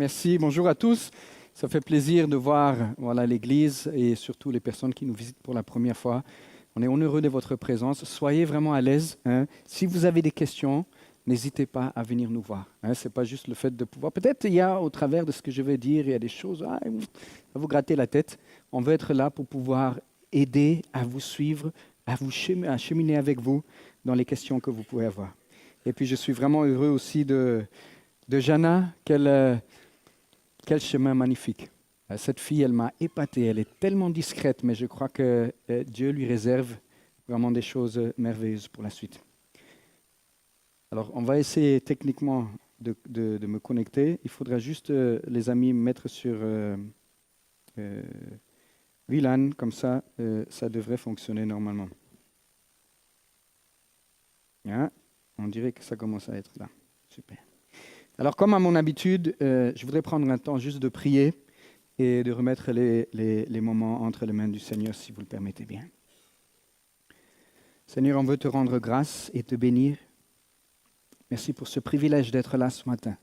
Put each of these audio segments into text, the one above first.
Merci. Bonjour à tous. Ça fait plaisir de voir l'Église et surtout les personnes qui nous visitent pour la première fois. On est heureux de votre présence. Soyez vraiment à l'aise. Si vous avez des questions, n'hésitez pas à venir nous voir. Ce n'est pas juste le fait de pouvoir... Peut-être il y a, au travers de ce que je vais dire, il y a des choses à vous gratter la tête. On veut être là pour pouvoir aider à vous suivre, à cheminer avec vous dans les questions que vous pouvez avoir. Et puis je suis vraiment heureux aussi de Jana. Quel chemin magnifique. Cette fille, elle m'a épaté. Elle est tellement discrète, mais je crois que Dieu lui réserve vraiment des choses merveilleuses pour la suite. Alors, on va essayer techniquement de me connecter. Il faudra juste, les amis, me mettre sur VLAN. Comme ça, ça devrait fonctionner normalement. Hein? On dirait que ça commence à être là. Super. Alors, comme à mon habitude, je voudrais prendre un temps juste de prier et de remettre les moments entre les mains du Seigneur, si vous le permettez bien. Seigneur, on veut te rendre grâce et te bénir. Merci pour ce privilège d'être là ce matin.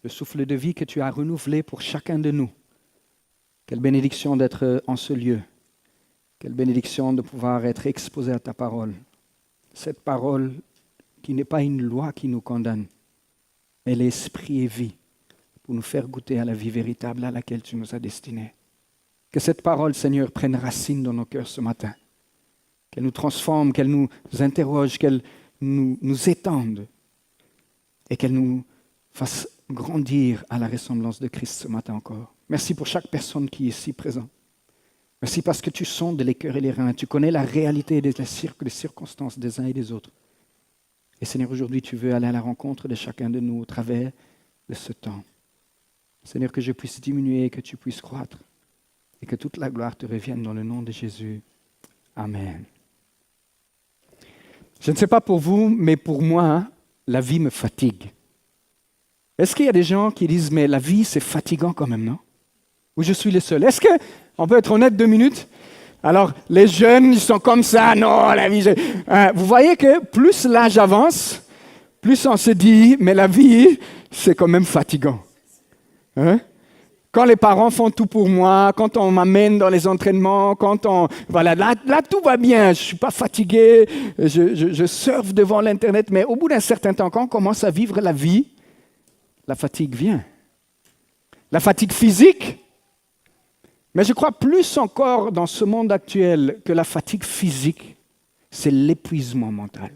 Le souffle de vie que tu as renouvelé pour chacun de nous. Quelle bénédiction d'être en ce lieu. Quelle bénédiction de pouvoir être exposé à ta parole. Cette parole qui n'est pas une loi qui nous condamne, mais l'esprit et vie pour nous faire goûter à la vie véritable à laquelle tu nous as destinés. Que cette parole, Seigneur, prenne racine dans nos cœurs ce matin. Qu'elle nous transforme, qu'elle nous interroge, qu'elle nous étende et qu'elle nous fasse grandir à la ressemblance de Christ ce matin encore. Merci pour chaque personne qui est ici présente. Merci parce que tu sondes les cœurs et les reins. Tu connais la réalité des circonstances des uns et des autres. Et Seigneur, aujourd'hui, tu veux aller à la rencontre de chacun de nous au travers de ce temps. Seigneur, que je puisse diminuer, que tu puisses croître et que toute la gloire te revienne dans le nom de Jésus. Amen. Je ne sais pas pour vous, mais pour moi, la vie me fatigue. Est-ce qu'il y a des gens qui disent, mais la vie, c'est fatigant quand même, non? Ou je suis le seul? Est-ce qu'on peut être honnête 2 minutes? Alors, les jeunes, ils sont comme ça, non, la vie... vous voyez que plus l'âge avance, plus on se dit, mais la vie, c'est quand même fatigant. Quand les parents font tout pour moi, quand on m'amène dans les entraînements, là tout va bien, je ne suis pas fatigué, je surfe devant l'Internet, mais au bout d'un certain temps, quand on commence à vivre la vie, la fatigue vient. La fatigue physique, mais je crois plus encore dans ce monde actuel que la fatigue physique, c'est l'épuisement mental.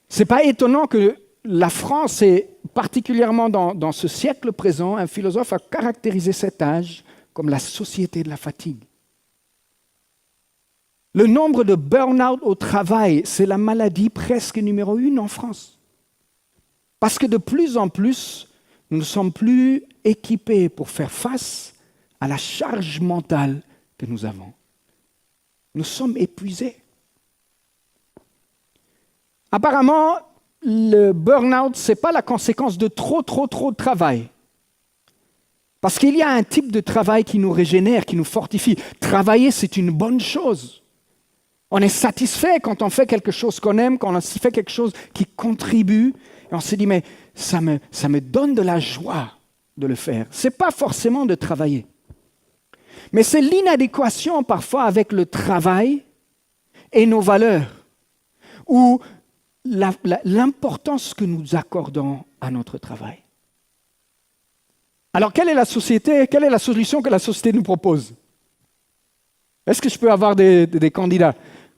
Ce n'est pas étonnant que la France, et particulièrement dans ce siècle présent, un philosophe a caractérisé cet âge comme la société de la fatigue. Le nombre de burn-out au travail, c'est la maladie presque numéro 1 en France. Parce que de plus en plus, nous ne sommes plus équipés pour faire face à la charge mentale que nous avons. Nous sommes épuisés. Apparemment, le burn-out, ce n'est pas la conséquence de trop de travail. Parce qu'il y a un type de travail qui nous régénère, qui nous fortifie. Travailler, c'est une bonne chose. On est satisfait quand on fait quelque chose qu'on aime, quand on fait quelque chose qui contribue. Et on se dit, mais ça me donne de la joie de le faire. Ce n'est pas forcément de travailler. Mais c'est l'inadéquation parfois avec le travail et nos valeurs, ou l'importance que nous accordons à notre travail. Alors, quelle est la solution que la société nous propose? Est-ce que je peux avoir des candidats?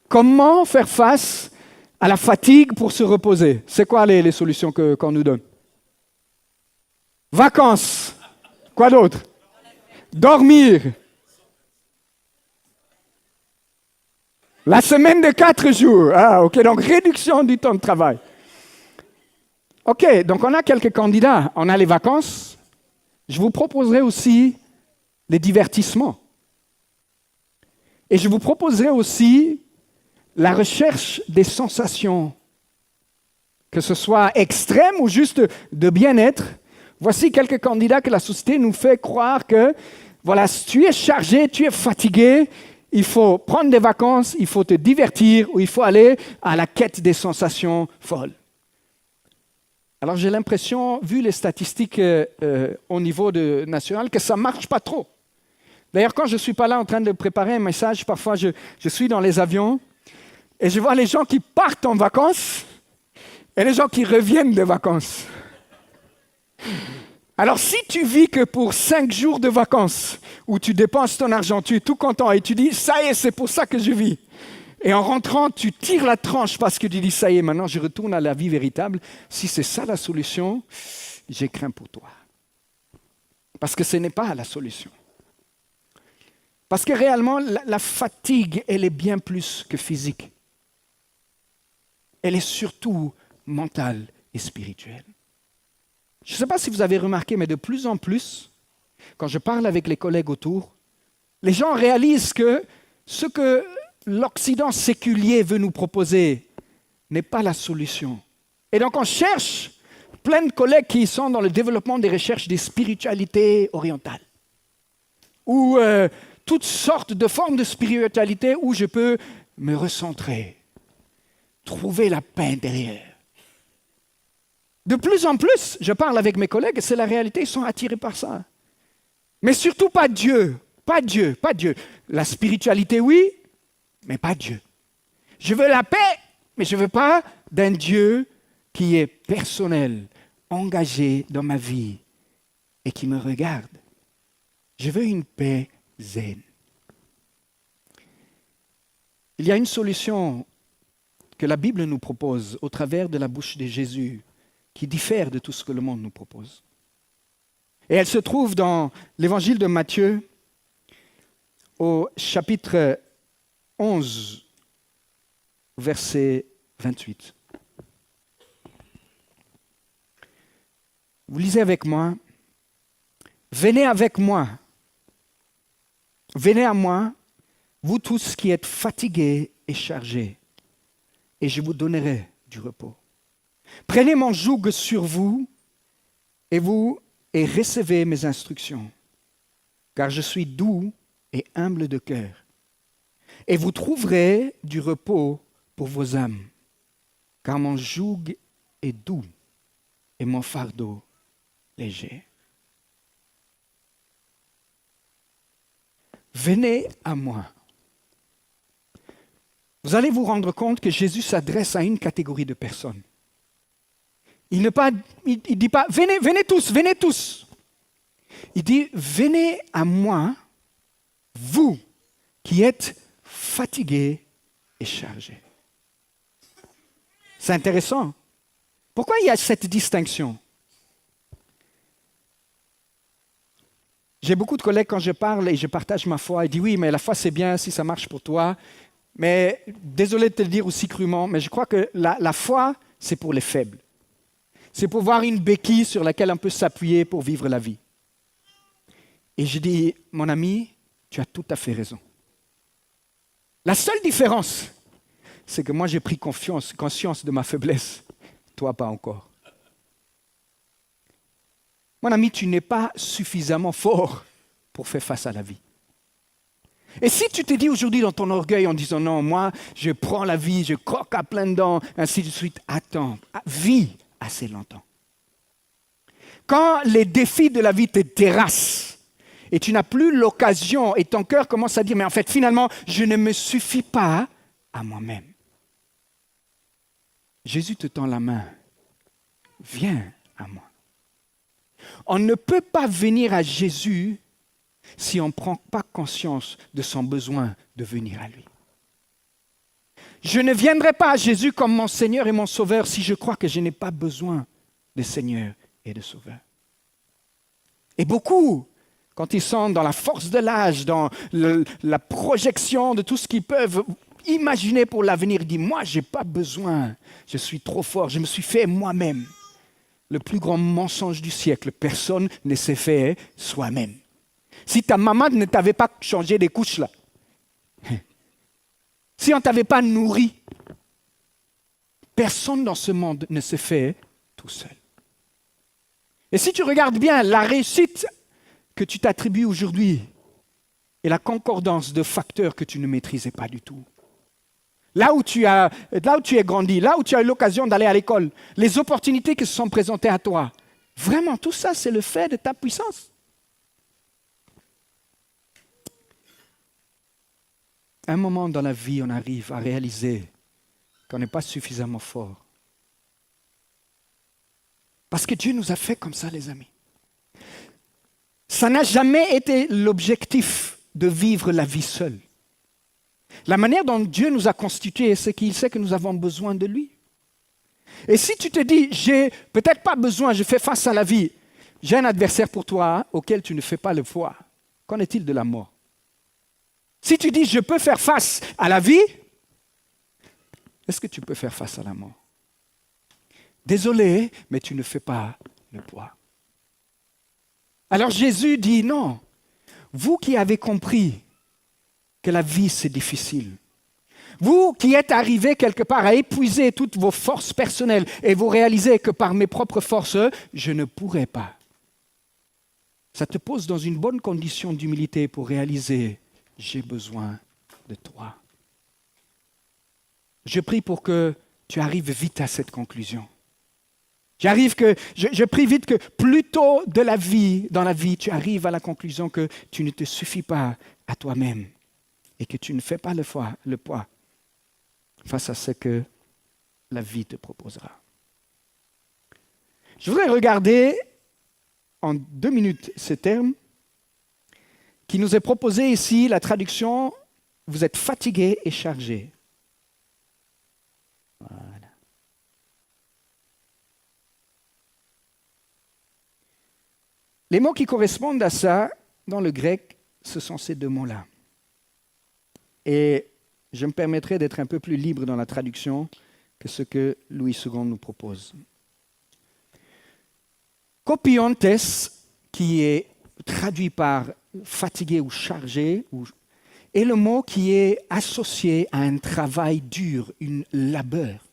Comment faire face à la fatigue pour se reposer? C'est quoi les solutions qu'on nous donne? Vacances. Quoi d'autre? Dormir. La semaine de 4 jours. Ah, ok, donc réduction du temps de travail. Ok, donc on a quelques candidats. On a les vacances. Je vous proposerai aussi les divertissements. Et je vous proposerai aussi la recherche des sensations, que ce soit extrême ou juste de bien-être. Voici quelques candidats que la société nous fait croire que, voilà, si tu es chargé, tu es fatigué, il faut prendre des vacances, il faut te divertir ou il faut aller à la quête des sensations folles. Alors j'ai l'impression, vu les statistiques au niveau national, que ça ne marche pas trop. D'ailleurs, quand je ne suis pas là en train de préparer un message, parfois je suis dans les avions et je vois les gens qui partent en vacances et les gens qui reviennent de vacances. Alors si tu vis que pour 5 jours de vacances, où tu dépenses ton argent, tu es tout content et tu dis « ça y est, c'est pour ça que je vis ». Et en rentrant, tu tires la tranche parce que tu dis « ça y est, maintenant je retourne à la vie véritable ». Si c'est ça la solution, j'ai craint pour toi. Parce que ce n'est pas la solution. Parce que réellement, la fatigue, elle est bien plus que physique. Elle est surtout mentale et spirituelle. Je ne sais pas si vous avez remarqué, mais de plus en plus, quand je parle avec les collègues autour, les gens réalisent que ce que l'Occident séculier veut nous proposer n'est pas la solution. Et donc on cherche plein de collègues qui sont dans le développement des recherches des spiritualités orientales. Ou toutes sortes de formes de spiritualité où je peux me recentrer, trouver la paix intérieure. De plus en plus, je parle avec mes collègues, c'est la réalité, ils sont attirés par ça. Mais surtout pas Dieu, pas Dieu, pas Dieu. La spiritualité, oui, mais pas Dieu. Je veux la paix, mais je ne veux pas d'un Dieu qui est personnel, engagé dans ma vie et qui me regarde. Je veux une paix zen. Il y a une solution que la Bible nous propose au travers de la bouche de Jésus qui diffère de tout ce que le monde nous propose. Et elle se trouve dans l'évangile de Matthieu au chapitre 11, verset 28. Vous lisez avec moi. Venez avec moi. Venez à moi, vous tous qui êtes fatigués et chargés, et je vous donnerai du repos. Prenez mon joug sur vous et recevez mes instructions, car je suis doux et humble de cœur. Et vous trouverez du repos pour vos âmes, car mon joug est doux et mon fardeau léger. Venez à moi. Vous allez vous rendre compte que Jésus s'adresse à une catégorie de personnes. Il ne dit pas, venez tous. Il dit, venez à moi, vous qui êtes fatigués et chargés. C'est intéressant. Pourquoi il y a cette distinction? J'ai beaucoup de collègues quand je parle et je partage ma foi, ils disent oui, mais la foi c'est bien si ça marche pour toi. Mais désolé de te le dire aussi crûment, mais je crois que la foi c'est pour les faibles. C'est pour voir une béquille sur laquelle on peut s'appuyer pour vivre la vie. Et je dis, mon ami, tu as tout à fait raison. La seule différence, c'est que moi j'ai pris conscience de ma faiblesse, toi pas encore. Mon ami, tu n'es pas suffisamment fort pour faire face à la vie. Et si tu te dis aujourd'hui dans ton orgueil en disant non, moi je prends la vie, je croque à pleines dents, ainsi de suite, attends, vis assez longtemps. Quand les défis de la vie te terrassent et tu n'as plus l'occasion et ton cœur commence à dire mais en fait finalement je ne me suffis pas à moi-même. Jésus te tend la main, viens à moi. On ne peut pas venir à Jésus si on ne prend pas conscience de son besoin de venir à lui. Je ne viendrai pas à Jésus comme mon Seigneur et mon Sauveur si je crois que je n'ai pas besoin de Seigneur et de Sauveur. Et beaucoup, quand ils sont dans la force de l'âge, dans la projection de tout ce qu'ils peuvent imaginer pour l'avenir, ils disent « Moi, je n'ai pas besoin, je suis trop fort, je me suis fait moi-même. » Le plus grand mensonge du siècle, personne ne s'est fait soi-même. Si ta maman ne t'avait pas changé les couches là, si on ne t'avait pas nourri, personne dans ce monde ne se fait tout seul. Et si tu regardes bien, la réussite que tu t'attribues aujourd'hui est la concordance de facteurs que tu ne maîtrisais pas du tout. là où tu es grandi, là où tu as eu l'occasion d'aller à l'école, les opportunités qui se sont présentées à toi. Vraiment, tout ça, c'est le fait de ta puissance. Un moment dans la vie, on arrive à réaliser qu'on n'est pas suffisamment fort. Parce que Dieu nous a fait comme ça, les amis. Ça n'a jamais été l'objectif de vivre la vie seule. La manière dont Dieu nous a constitués, c'est qu'il sait que nous avons besoin de lui. Et si tu te dis, j'ai peut-être pas besoin, je fais face à la vie, j'ai un adversaire pour toi auquel tu ne fais pas le poids. Qu'en est-il de la mort? Si tu dis, je peux faire face à la vie, est-ce que tu peux faire face à la mort? Désolé, mais tu ne fais pas le poids. Alors Jésus dit, non, vous qui avez compris que la vie c'est difficile, vous qui êtes arrivés quelque part à épuiser toutes vos forces personnelles et vous réalisez que par mes propres forces, je ne pourrai pas. Ça te pose dans une bonne condition d'humilité pour réaliser, j'ai besoin de toi. Je prie pour que tu arrives vite à cette conclusion. Je prie vite que plus tôt dans la vie, tu arrives à la conclusion que tu ne te suffis pas à toi-même et que tu ne fais pas le poids face à ce que la vie te proposera. Je voudrais regarder en 2 minutes ce terme qui nous est proposé ici, la traduction « Vous êtes fatigué et chargé ». Voilà. Les mots qui correspondent à ça, dans le grec, ce sont ces 2 mots-là. Et je me permettrai d'être un peu plus libre dans la traduction que ce que Louis II nous propose. Kopiontes, qui est traduit par fatigué ou chargé, est le mot qui est associé à un travail dur, une labeur.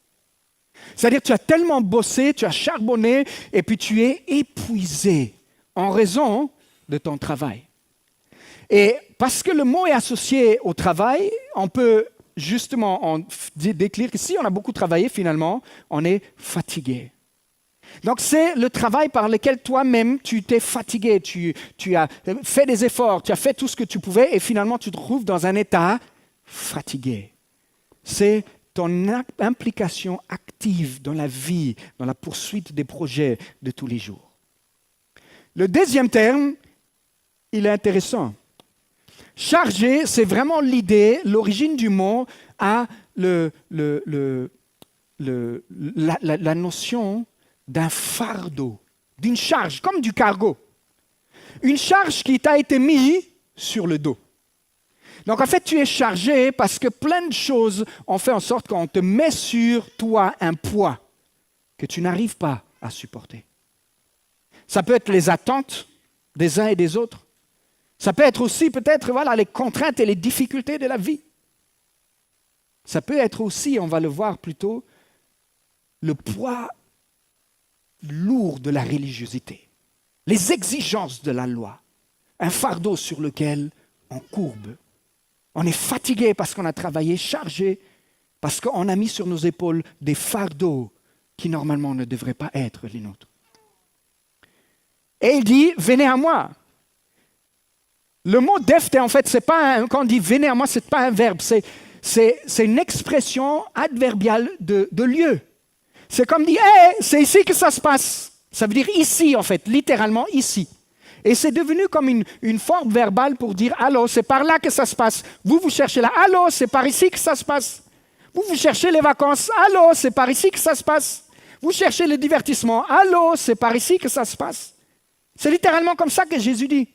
C'est-à-dire que tu as tellement bossé, tu as charbonné, et puis tu es épuisé en raison de ton travail. Et parce que le mot est associé au travail, on peut justement décrire que si on a beaucoup travaillé, finalement, on est fatigué. Donc c'est le travail par lequel toi-même tu t'es fatigué, tu as fait des efforts, tu as fait tout ce que tu pouvais et finalement tu te trouves dans un état fatigué. C'est ton implication active dans la vie, dans la poursuite des projets de tous les jours. Le deuxième terme, il est intéressant. Chargé, c'est vraiment l'idée, l'origine du mot a la notion d'un fardeau, d'une charge, comme du cargo. Une charge qui t'a été mise sur le dos. Donc en fait, tu es chargé parce que plein de choses ont fait en sorte qu'on te met sur toi un poids que tu n'arrives pas à supporter. Ça peut être les attentes des uns et des autres. Ça peut être aussi peut-être les contraintes et les difficultés de la vie. Ça peut être aussi, on va le voir plus tôt, le poids lourd de la religiosité, les exigences de la loi, un fardeau sur lequel on courbe. On est fatigué parce qu'on a travaillé, chargé, parce qu'on a mis sur nos épaules des fardeaux qui normalement ne devraient pas être les nôtres. Et il dit, venez à moi. Le mot defte, en fait, quand on dit venez à moi, ce n'est pas un verbe, c'est une expression adverbiale de lieu. C'est comme dire, hey, c'est ici que ça se passe. Ça veut dire ici, en fait, littéralement ici. Et c'est devenu comme une forme verbale pour dire, allô, c'est par là que ça se passe. Vous cherchez là, allô, c'est par ici que ça se passe. Vous cherchez les vacances, allô, c'est par ici que ça se passe. Vous cherchez le divertissement, allô, c'est par ici que ça se passe. C'est littéralement comme ça que Jésus dit.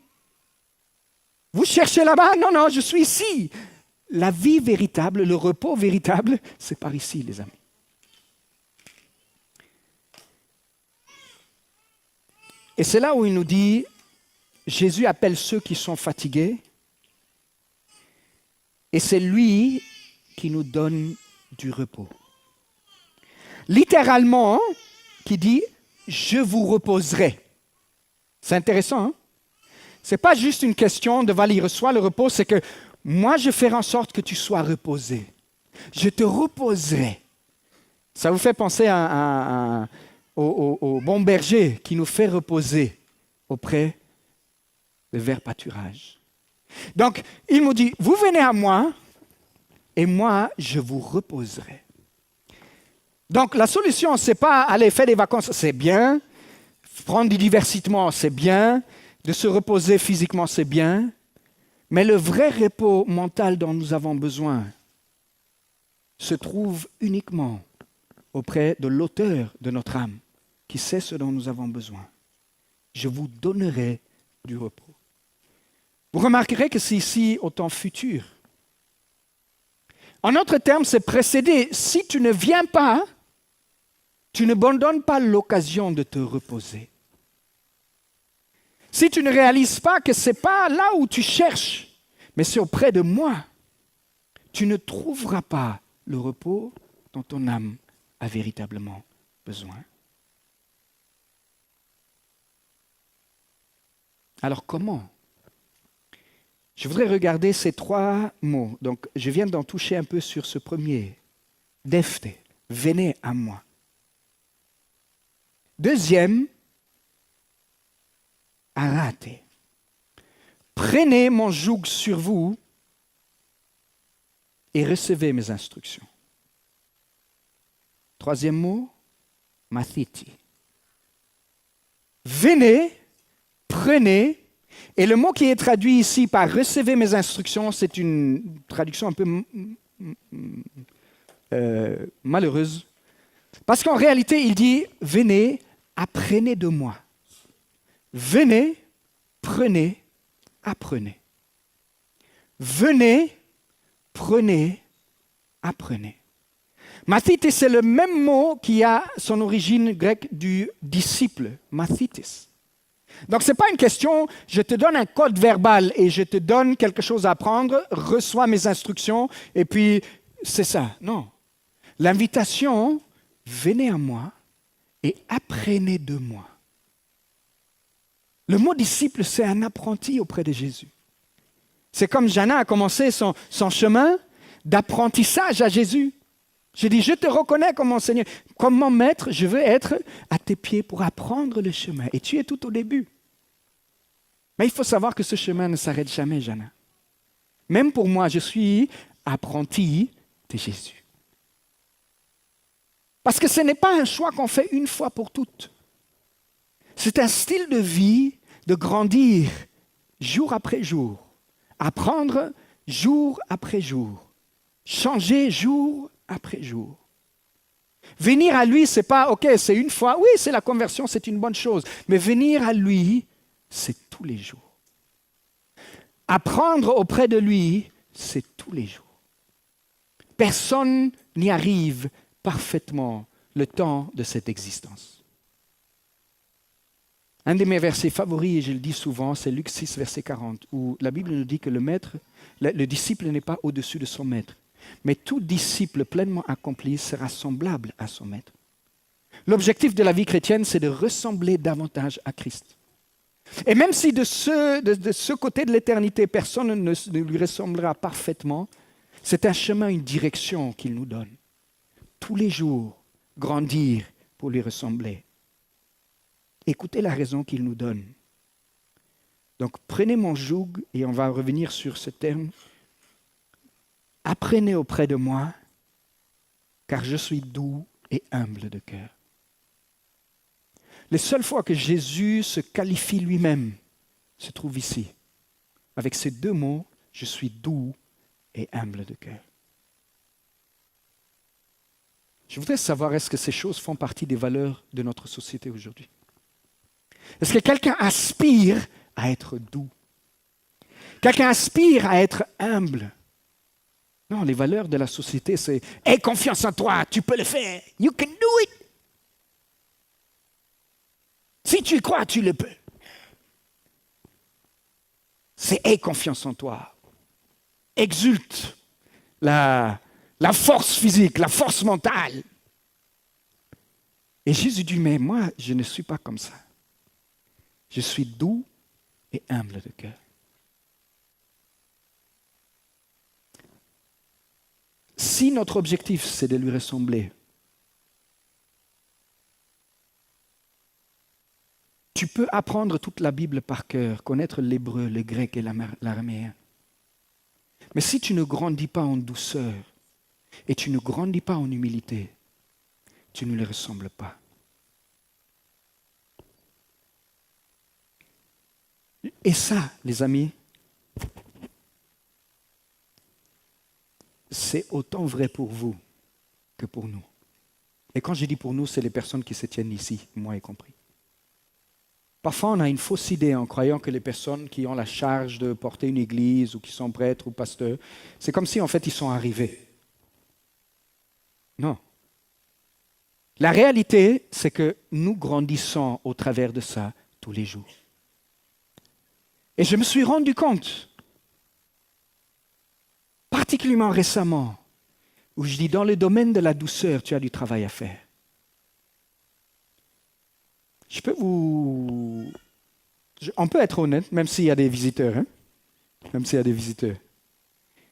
Vous cherchez là-bas, non, je suis ici. La vie véritable, le repos véritable, c'est par ici, les amis. Et c'est là où il nous dit, Jésus appelle ceux qui sont fatigués, et c'est lui qui nous donne du repos. Littéralement, qui dit, je vous reposerai. C'est intéressant, hein? Ce n'est pas juste une question de il reçoit le repos, c'est que moi je ferai en sorte que tu sois reposé. Je te reposerai. Ça vous fait penser au bon berger qui nous fait reposer auprès de verts pâturages. Donc, il nous dit, vous venez à moi et moi, je vous reposerai. Donc, la solution, ce n'est pas aller faire des vacances, c'est bien. Prendre du divertissement, c'est bien. De se reposer physiquement, c'est bien. Mais le vrai repos mental dont nous avons besoin se trouve uniquement auprès de l'auteur de notre âme, qui sait ce dont nous avons besoin. Je vous donnerai du repos. Vous remarquerez que c'est ici au temps futur. En d'autres termes, c'est précédé. Si tu ne viens pas, tu ne me donnes pas l'occasion de te reposer. Si tu ne réalises pas que ce n'est pas là où tu cherches, mais c'est auprès de moi, tu ne trouveras pas le repos dont ton âme a véritablement besoin. Alors comment ? Je voudrais regarder ces 3 mots. Donc, je viens d'en toucher un peu sur ce premier. Defte, venez à moi. Deuxième, arate. Prenez mon joug sur vous et recevez mes instructions. Troisième mot, mathiti. Venez, prenez, et le mot qui est traduit ici par recevez mes instructions, c'est une traduction un peu malheureuse. Parce qu'en réalité, il dit venez, apprenez de moi. Venez, prenez, apprenez. Venez, prenez, apprenez. Mathites, c'est le même mot qui a son origine grecque du disciple, mathites. Donc, ce n'est pas une question, je te donne un code verbal et je te donne quelque chose à apprendre, reçois mes instructions et puis c'est ça. Non. L'invitation, venez à moi et apprenez de moi. Le mot disciple, c'est un apprenti auprès de Jésus. C'est comme Jana a commencé son chemin d'apprentissage à Jésus. Je dis, je te reconnais comme mon Seigneur. Comme mon maître, je veux être à tes pieds pour apprendre le chemin. Et tu es tout au début. Mais il faut savoir que ce chemin ne s'arrête jamais, Jana. Même pour moi, je suis apprenti de Jésus. Parce que ce n'est pas un choix qu'on fait une fois pour toutes. C'est un style de vie de grandir jour après jour, apprendre jour après jour, changer jour après jour. Venir à lui, c'est pas, ok, c'est une fois, oui, c'est la conversion, c'est une bonne chose, mais venir à lui, c'est tous les jours. Apprendre auprès de lui, c'est tous les jours. Personne n'y arrive parfaitement le temps de cette existence. Un de mes versets favoris, et je le dis souvent, c'est Luc 6, verset 40, où la Bible nous dit que le disciple n'est pas au-dessus de son maître, mais tout disciple pleinement accompli sera semblable à son maître. L'objectif de la vie chrétienne, c'est de ressembler davantage à Christ. Et même si de ce côté de l'éternité, personne ne lui ressemblera parfaitement, c'est un chemin, une direction qu'il nous donne. Tous les jours, grandir pour lui ressembler. Écoutez la raison qu'il nous donne. Donc, prenez mon joug, et on va revenir sur ce terme. Apprenez auprès de moi, car je suis doux et humble de cœur. Les seules fois que Jésus se qualifie lui-même se trouve ici. Avec ces 2 mots, je suis doux et humble de cœur. Je voudrais savoir, est-ce que ces choses font partie des valeurs de notre société aujourd'hui? Est-ce que quelqu'un aspire à être doux? Quelqu'un aspire à être humble? Non, les valeurs de la société, c'est « Aie confiance en toi, tu peux le faire. You can do it. » Si tu y crois, tu le peux. C'est « Aie confiance en toi. » Exulte la force physique, la force mentale. Et Jésus dit « Mais moi, je ne suis pas comme ça. Je suis doux et humble de cœur. » si notre objectif, c'est de lui ressembler, tu peux apprendre toute la Bible par cœur, connaître l'hébreu, le grec et l'araméen. Mais si tu ne grandis pas en douceur et tu ne grandis pas en humilité, tu ne lui ressembles pas. Et ça, les amis, c'est autant vrai pour vous que pour nous. Et quand je dis pour nous, c'est les personnes qui se tiennent ici, moi y compris. Parfois, on a une fausse idée en croyant que les personnes qui ont la charge de porter une église ou qui sont prêtres ou pasteurs, c'est comme si en fait ils sont arrivés. Non. La réalité, c'est que nous grandissons au travers de ça tous les jours. Et je me suis rendu compte, particulièrement récemment, où je dis dans le domaine de la douceur, tu as du travail à faire. On peut être honnête, même s'il y a des visiteurs. Hein? Même s'il y a des visiteurs.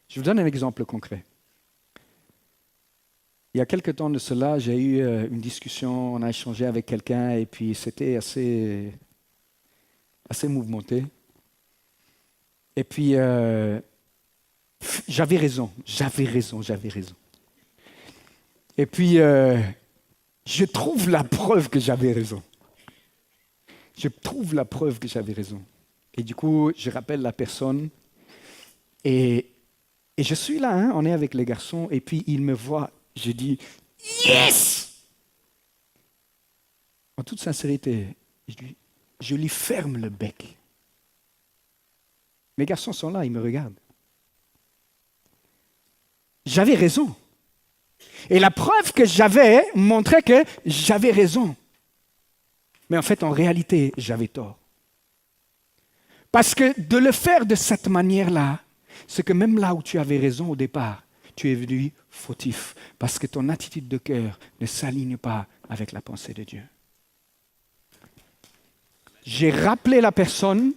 Je vous donne un exemple concret. Il y a quelque temps de cela, j'ai eu une discussion, on a échangé avec quelqu'un et puis c'était assez mouvementé. Et puis, j'avais raison. Et puis, je trouve la preuve que j'avais raison. Et du coup, je rappelle la personne et je suis là, hein, on est avec les garçons et puis il me voit, je dis « Yes !» En toute sincérité, je lui ferme le bec. Mes garçons sont là, ils me regardent. J'avais raison. Et la preuve que j'avais montrait que j'avais raison. Mais en fait, en réalité, j'avais tort. Parce que de le faire de cette manière-là, c'est que même là où tu avais raison au départ, tu es venu fautif. Parce que ton attitude de cœur ne s'aligne pas avec la pensée de Dieu. J'ai rappelé la personne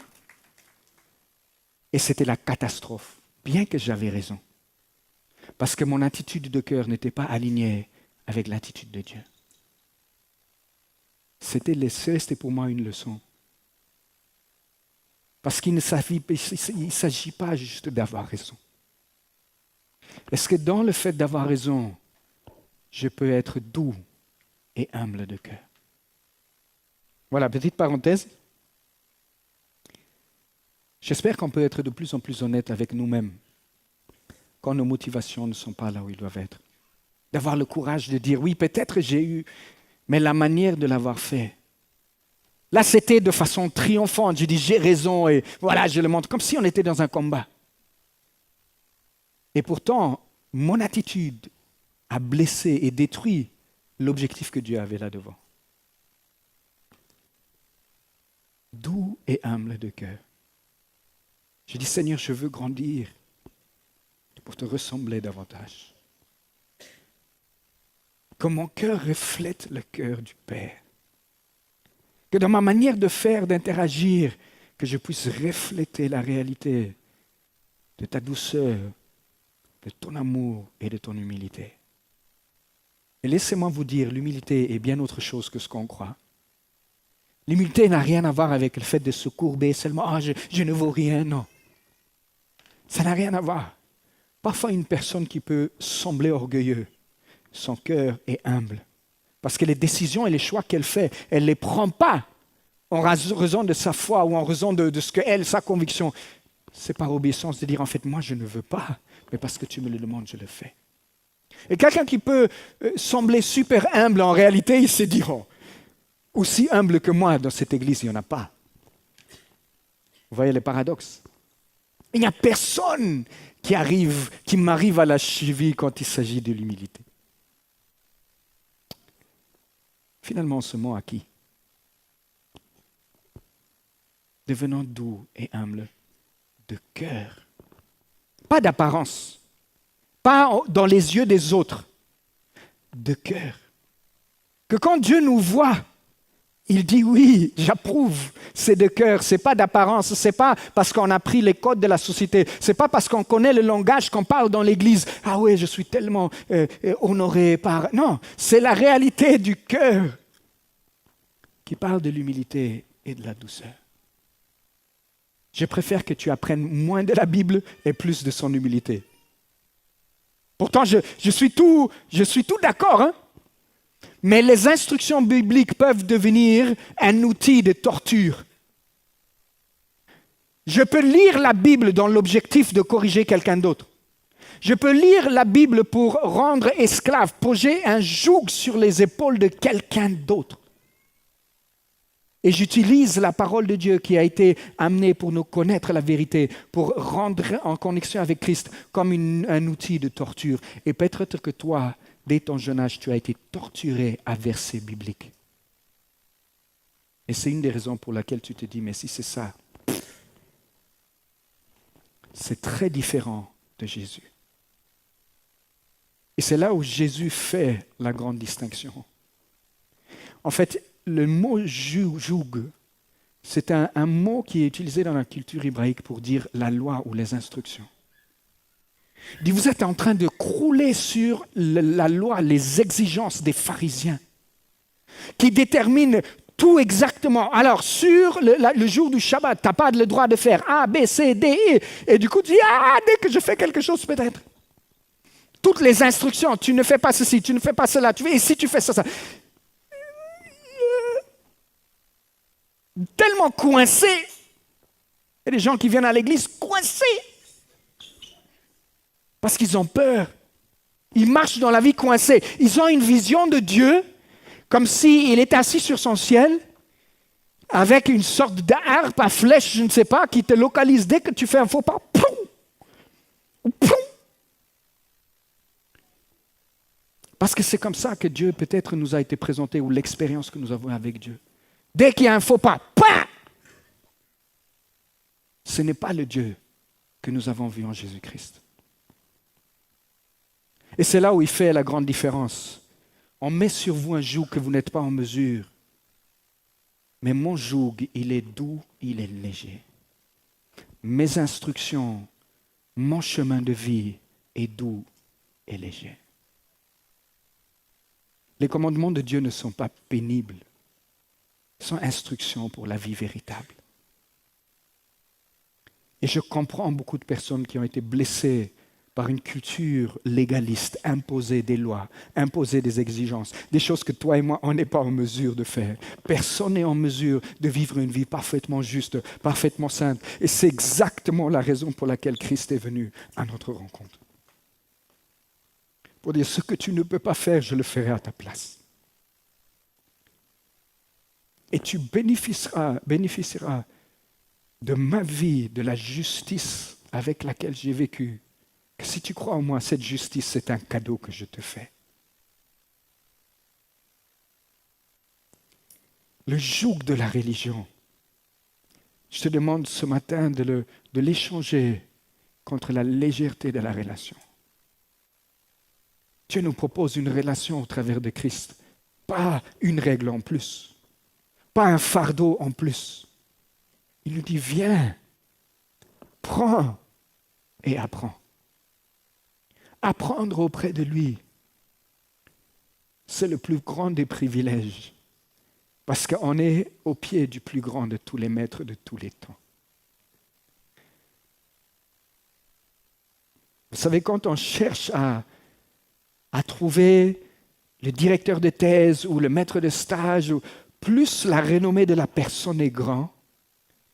et c'était la catastrophe, bien que j'avais raison. Parce que mon attitude de cœur n'était pas alignée avec l'attitude de Dieu. C'était pour moi une leçon. Parce qu'il ne s'agit pas juste d'avoir raison. Est-ce que dans le fait d'avoir raison, je peux être doux et humble de cœur? Voilà, petite parenthèse. J'espère qu'on peut être de plus en plus honnête avec nous-mêmes quand nos motivations ne sont pas là où ils doivent être. D'avoir le courage de dire, oui, peut-être j'ai eu, mais la manière de l'avoir fait. Là, c'était de façon triomphante. Je dis, j'ai raison et voilà, je le montre, comme si on était dans un combat. Et pourtant, mon attitude a blessé et détruit l'objectif que Dieu avait là devant. Doux et humble de cœur. Je dis, Seigneur, je veux grandir pour te ressembler davantage. Que mon cœur reflète le cœur du Père. Que dans ma manière de faire, d'interagir, que je puisse refléter la réalité de ta douceur, de ton amour et de ton humilité. Et laissez-moi vous dire, l'humilité est bien autre chose que ce qu'on croit. L'humilité n'a rien à voir avec le fait de se courber seulement, je ne vaux rien, non. Ça n'a rien à voir. Parfois, une personne qui peut sembler orgueilleuse, son cœur est humble. Parce que les décisions et les choix qu'elle fait, elle ne les prend pas en raison de sa foi ou en raison de ce qu'elle, sa conviction. C'est par obéissance de dire, en fait, moi, je ne veux pas, mais parce que tu me le demandes, je le fais. Et quelqu'un qui peut sembler super humble, en réalité, il se dit, oh, aussi humble que moi dans cette église, il n'y en a pas. Vous voyez le paradoxe? Il n'y a personne qui m'arrive à la cheville quand il s'agit de l'humilité. Finalement, on se ment à qui? Devenant doux et humble de cœur. Pas d'apparence. Pas dans les yeux des autres. De cœur. Que quand Dieu nous voit, Il dit oui, j'approuve. C'est de cœur, c'est pas d'apparence, c'est pas parce qu'on a pris les codes de la société, c'est pas parce qu'on connaît le langage qu'on parle dans l'église. Ah oui, je suis tellement honoré par... Non, c'est la réalité du cœur qui parle de l'humilité et de la douceur. Je préfère que tu apprennes moins de la Bible et plus de son humilité. Pourtant, je suis tout d'accord, hein? Mais les instructions bibliques peuvent devenir un outil de torture. Je peux lire la Bible dans l'objectif de corriger quelqu'un d'autre. Je peux lire la Bible pour rendre esclave, poser un joug sur les épaules de quelqu'un d'autre. Et j'utilise la parole de Dieu qui a été amenée pour nous connaître la vérité, pour rendre en connexion avec Christ comme un outil de torture. Et peut-être que toi, dès ton jeune âge, tu as été torturé à versets bibliques. Et c'est une des raisons pour laquelle tu te dis, mais si c'est ça, c'est très différent de Jésus. Et c'est là où Jésus fait la grande distinction. En fait, le mot joug, c'est un mot qui est utilisé dans la culture hébraïque pour dire la loi ou les instructions. Il dit, vous êtes en train de crouler sur la loi, les exigences des pharisiens, qui déterminent tout exactement. Alors, sur le jour du Shabbat, tu n'as pas le droit de faire A, B, C, D, E. Et du coup, tu dis, dès que je fais quelque chose, peut-être. Toutes les instructions, tu ne fais pas ceci, tu ne fais pas cela, et si tu fais ça. Tellement coincés. Il y a des gens qui viennent à l'église coincés. Parce qu'ils ont peur. Ils marchent dans la vie coincés. Ils ont une vision de Dieu comme s'il était assis sur son ciel avec une sorte d'arpe à flèche, je ne sais pas, qui te localise dès que tu fais un faux pas. Poum, poum. Parce que c'est comme ça que Dieu peut-être nous a été présenté, ou l'expérience que nous avons avec Dieu. Dès qu'il y a un faux pas, ce n'est pas le Dieu que nous avons vu en Jésus-Christ. Et c'est là où il fait la grande différence. On met sur vous un joug que vous n'êtes pas en mesure. Mais mon joug, il est doux, il est léger. Mes instructions, mon chemin de vie est doux et léger. Les commandements de Dieu ne sont pas pénibles. Ils sont instructions pour la vie véritable. Et je comprends beaucoup de personnes qui ont été blessées par une culture légaliste, imposer des lois, imposer des exigences, des choses que toi et moi, on n'est pas en mesure de faire. Personne n'est en mesure de vivre une vie parfaitement juste, parfaitement sainte. Et c'est exactement la raison pour laquelle Christ est venu à notre rencontre. Pour dire, ce que tu ne peux pas faire, je le ferai à ta place. Et tu bénéficieras de ma vie, de la justice avec laquelle j'ai vécu. Que si tu crois en moi, cette justice, c'est un cadeau que je te fais. Le joug de la religion, je te demande ce matin de l'échanger contre la légèreté de la relation. Dieu nous propose une relation au travers de Christ, pas une règle en plus, pas un fardeau en plus. Il nous dit, viens, prends et apprends. Apprendre auprès de lui, c'est le plus grand des privilèges, parce qu'on est au pied du plus grand de tous les maîtres de tous les temps. Vous savez, quand on cherche à trouver le directeur de thèse ou le maître de stage, plus la renommée de la personne est grande,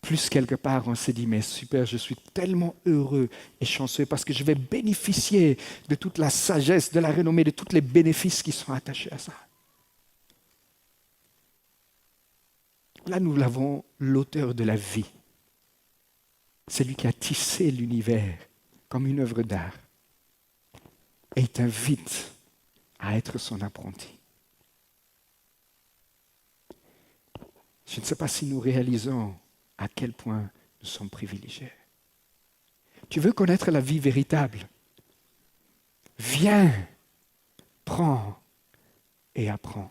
plus quelque part on se dit, mais super, je suis tellement heureux et chanceux parce que je vais bénéficier de toute la sagesse, de la renommée, de tous les bénéfices qui sont attachés à ça. Là, nous l'avons, l'auteur de la vie. C'est lui qui a tissé l'univers comme une œuvre d'art. Et il t'invite à être son apprenti. Je ne sais pas si nous réalisons à quel point nous sommes privilégiés. Tu veux connaître la vie véritable? Viens, prends et apprends.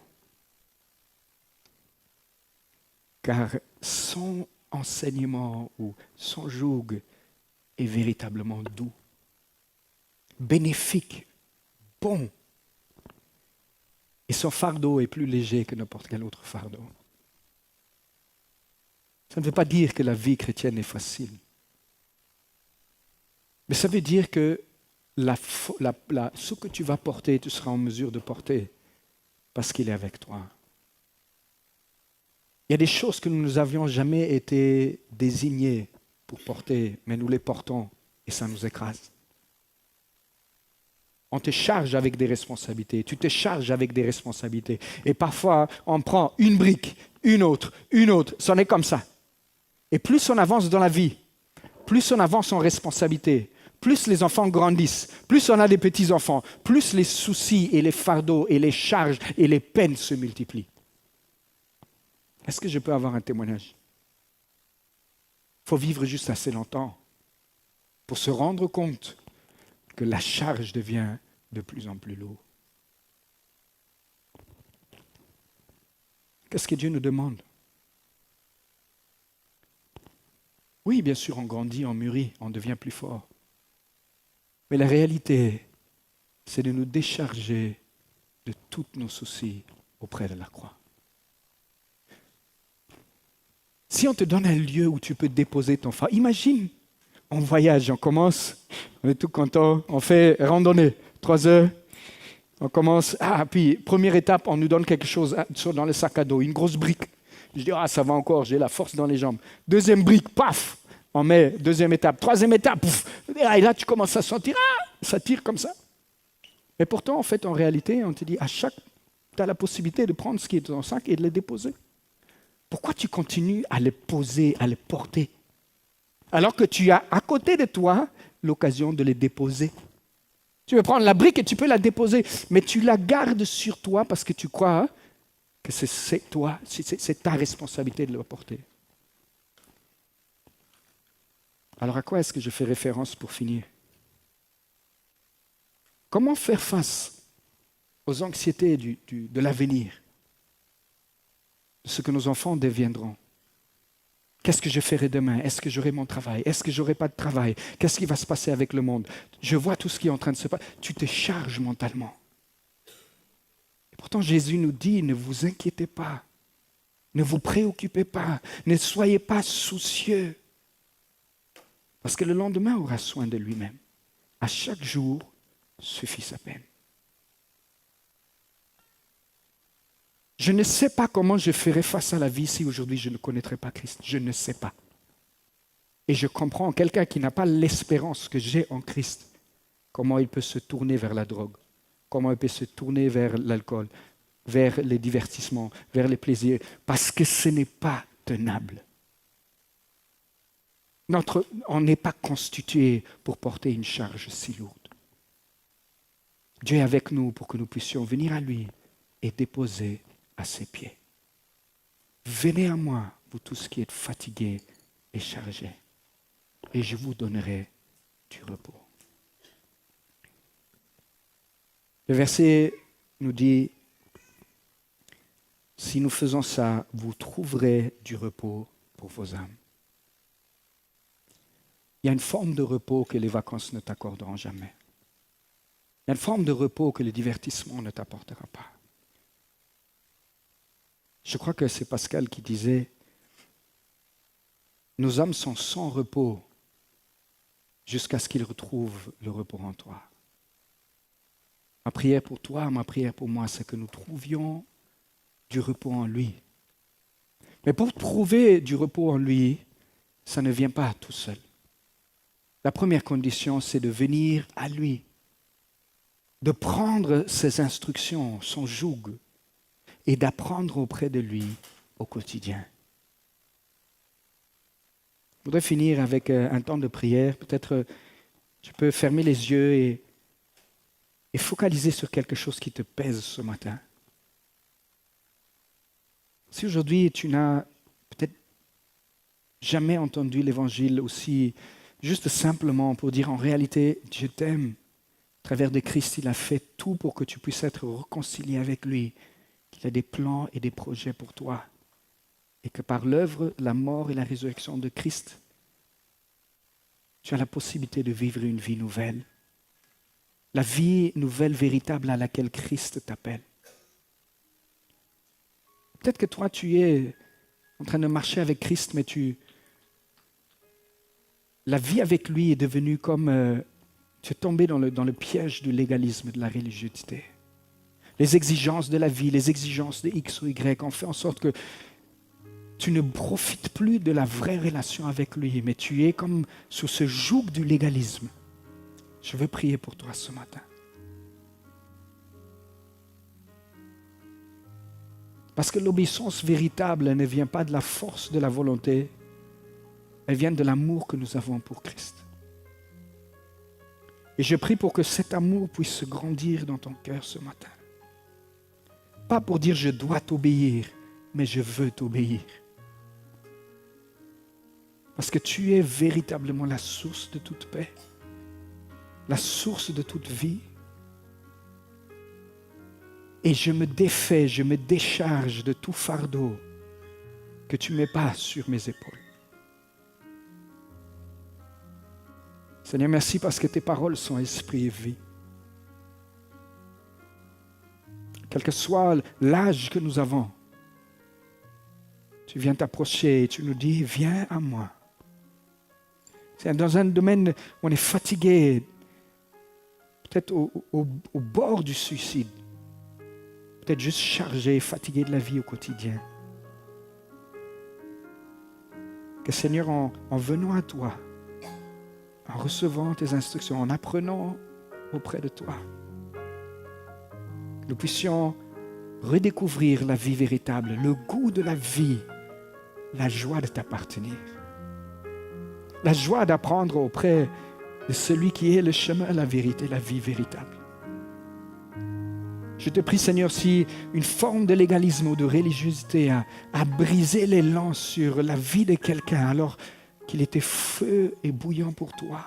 car son enseignement ou son joug est véritablement doux, bénéfique, bon. Et son fardeau est plus léger que n'importe quel autre fardeau. Ça ne veut pas dire que la vie chrétienne est facile. Mais ça veut dire que ce que tu vas porter, tu seras en mesure de porter parce qu'il est avec toi. Il y a des choses que nous n'avions jamais été désignés pour porter, mais nous les portons et ça nous écrase. On te charge avec des responsabilités, tu te charges avec des responsabilités. Et parfois, on prend une brique, une autre, c'en est comme ça. Et plus on avance dans la vie, plus on avance en responsabilité, plus les enfants grandissent, plus on a des petits-enfants, plus les soucis et les fardeaux et les charges et les peines se multiplient. Est-ce que je peux avoir un témoignage? Il faut vivre juste assez longtemps pour se rendre compte que la charge devient de plus en plus lourde. Qu'est-ce que Dieu nous demande? Oui, bien sûr, on grandit, on mûrit, on devient plus fort. Mais la réalité, c'est de nous décharger de tous nos soucis auprès de la croix. Si on te donne un lieu où tu peux déposer ton fardeau, imagine, on voyage, on commence, on est tout content, on fait randonnée, 3 heures, on commence, puis première étape, on nous donne quelque chose dans le sac à dos, une grosse brique. Je dis, ça va encore, j'ai la force dans les jambes. Deuxième brique, paf, on met deuxième étape, troisième étape, pouf, et là tu commences à sentir, ça tire comme ça. Mais pourtant, en fait, en réalité, on te dit, tu as la possibilité de prendre ce qui est dans ton sac et de le déposer. Pourquoi tu continues à le poser, à le porter, alors que tu as à côté de toi l'occasion de les déposer? Tu veux prendre la brique et tu peux la déposer, mais tu la gardes sur toi parce que tu crois que c'est toi, c'est ta responsabilité de le porter. Alors à quoi est-ce que je fais référence pour finir? Comment faire face aux anxiétés de l'avenir, de ce que nos enfants deviendront? Qu'est-ce que je ferai demain? Est-ce que j'aurai mon travail? Est-ce que j'aurai pas de travail? Qu'est-ce qui va se passer avec le monde? Je vois tout ce qui est en train de se passer. Tu te charges mentalement. Et pourtant, Jésus nous dit, ne vous inquiétez pas. Ne vous préoccupez pas. Ne soyez pas soucieux. Parce que le lendemain aura soin de lui-même. À chaque jour suffit sa peine. Je ne sais pas comment je ferai face à la vie si aujourd'hui je ne connaîtrais pas Christ. Je ne sais pas. Et je comprends quelqu'un qui n'a pas l'espérance que j'ai en Christ, comment il peut se tourner vers la drogue, comment il peut se tourner vers l'alcool, vers les divertissements, vers les plaisirs, parce que ce n'est pas tenable. On n'est pas constitué pour porter une charge si lourde. Dieu est avec nous pour que nous puissions venir à lui et déposer à ses pieds. Venez à moi, vous tous qui êtes fatigués et chargés, et je vous donnerai du repos. Le verset nous dit, si nous faisons ça, vous trouverez du repos pour vos âmes. Il y a une forme de repos que les vacances ne t'accorderont jamais. Il y a une forme de repos que le divertissement ne t'apportera pas. Je crois que c'est Pascal qui disait, nos âmes sont sans repos jusqu'à ce qu'ils retrouvent le repos en toi. Ma prière pour toi, ma prière pour moi, c'est que nous trouvions du repos en lui. Mais pour trouver du repos en lui, ça ne vient pas tout seul. La première condition, c'est de venir à lui, de prendre ses instructions, son joug, et d'apprendre auprès de lui au quotidien. Je voudrais finir avec un temps de prière. Peut-être tu peux fermer les yeux et focaliser sur quelque chose qui te pèse ce matin. Si aujourd'hui tu n'as peut-être jamais entendu l'évangile aussi juste simplement pour dire en réalité, je t'aime. À travers de Christ, il a fait tout pour que tu puisses être réconcilié avec lui. Il a des plans et des projets pour toi. Et que par l'œuvre, la mort et la résurrection de Christ, tu as la possibilité de vivre une vie nouvelle. La vie nouvelle, véritable à laquelle Christ t'appelle. Peut-être que toi, tu es en train de marcher avec Christ, mais la vie avec lui est devenue comme... tu es tombé dans le piège du légalisme, de la religiosité. Les exigences de la vie, les exigences de X ou Y ont fait en sorte que tu ne profites plus de la vraie relation avec lui, mais tu es comme sous ce joug du légalisme. Je veux prier pour toi ce matin. Parce que l'obéissance véritable ne vient pas de la force de la volonté, elle vient de l'amour que nous avons pour Christ. Et je prie pour que cet amour puisse se grandir dans ton cœur ce matin. Pas pour dire je dois t'obéir, mais je veux t'obéir. Parce que tu es véritablement la source de toute paix, la source de toute vie. Et je me défais, je me décharge de tout fardeau que tu ne mets pas sur mes épaules. Seigneur, merci parce que tes paroles sont esprit et vie. Quel que soit l'âge que nous avons, tu viens t'approcher et tu nous dis, viens à moi. C'est dans un domaine où on est fatigué, peut-être au bord du suicide, peut-être juste chargé, fatigué de la vie au quotidien. Que Seigneur, en venant à toi, en recevant tes instructions, en apprenant auprès de toi, nous puissions redécouvrir la vie véritable, le goût de la vie, la joie de t'appartenir, la joie d'apprendre auprès de celui qui est le chemin, la vérité, la vie véritable. Je te prie, Seigneur, si une forme de légalisme ou de religiosité a brisé l'élan sur la vie de quelqu'un alors qu'il était feu et bouillant pour toi.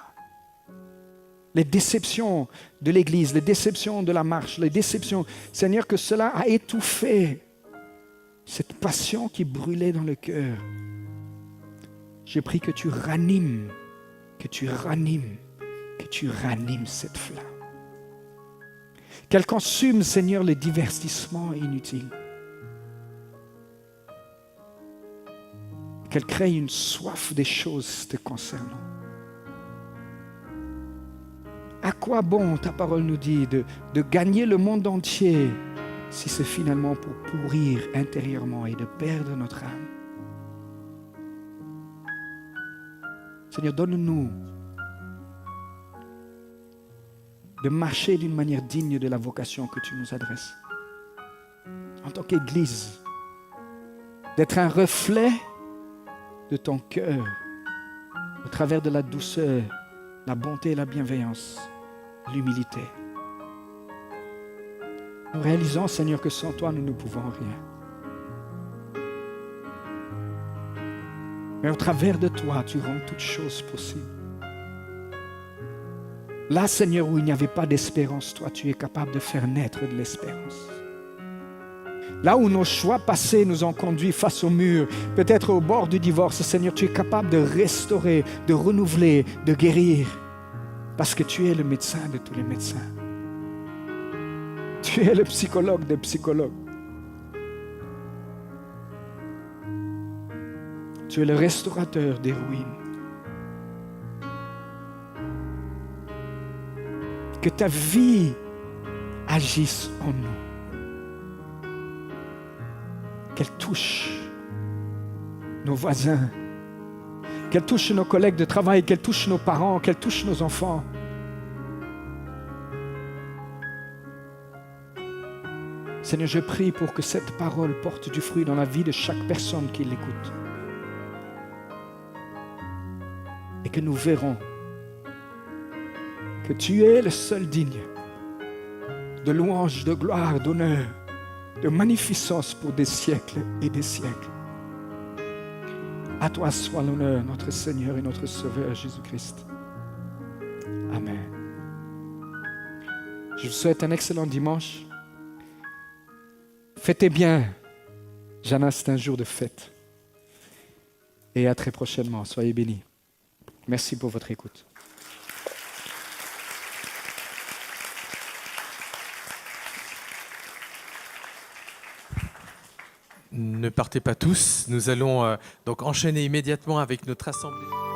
Les déceptions de l'Église, les déceptions de la marche, les déceptions, Seigneur, que cela a étouffé cette passion qui brûlait dans le cœur. Je prie que tu ranimes cette flamme. Qu'elle consume, Seigneur, les divertissements inutiles. Qu'elle crée une soif des choses te concernant. À quoi bon, ta parole nous dit, de gagner le monde entier si c'est finalement pour pourrir intérieurement et de perdre notre âme? Seigneur, donne-nous de marcher d'une manière digne de la vocation que tu nous adresses. En tant qu'Église, d'être un reflet de ton cœur au travers de la douceur, la bonté et la bienveillance, l'humilité. Nous réalisons, Seigneur, que sans toi, nous ne pouvons rien. Mais au travers de toi, tu rends toutes choses possibles. Là, Seigneur, où il n'y avait pas d'espérance, toi, tu es capable de faire naître de l'espérance. Là où nos choix passés nous ont conduits face au mur, peut-être au bord du divorce, Seigneur, tu es capable de restaurer, de renouveler, de guérir. Parce que tu es le médecin de tous les médecins. Tu es le psychologue des psychologues. Tu es le restaurateur des ruines. Que ta vie agisse en nous. Qu'elle touche nos voisins, qu'elle touche nos collègues de travail, qu'elle touche nos parents, qu'elle touche nos enfants. Seigneur, je prie pour que cette parole porte du fruit dans la vie de chaque personne qui l'écoute. Et que nous verrons que tu es le seul digne de louange, de gloire, d'honneur, de magnificence pour des siècles et des siècles. À toi soit l'honneur, notre Seigneur et notre Sauveur Jésus-Christ. Amen. Je vous souhaite un excellent dimanche. Fêtez bien. Jana, c'est un jour de fête. et à très prochainement. Soyez bénis. Merci pour votre écoute. Ne partez pas tous, nous allons donc enchaîner immédiatement avec notre assemblée.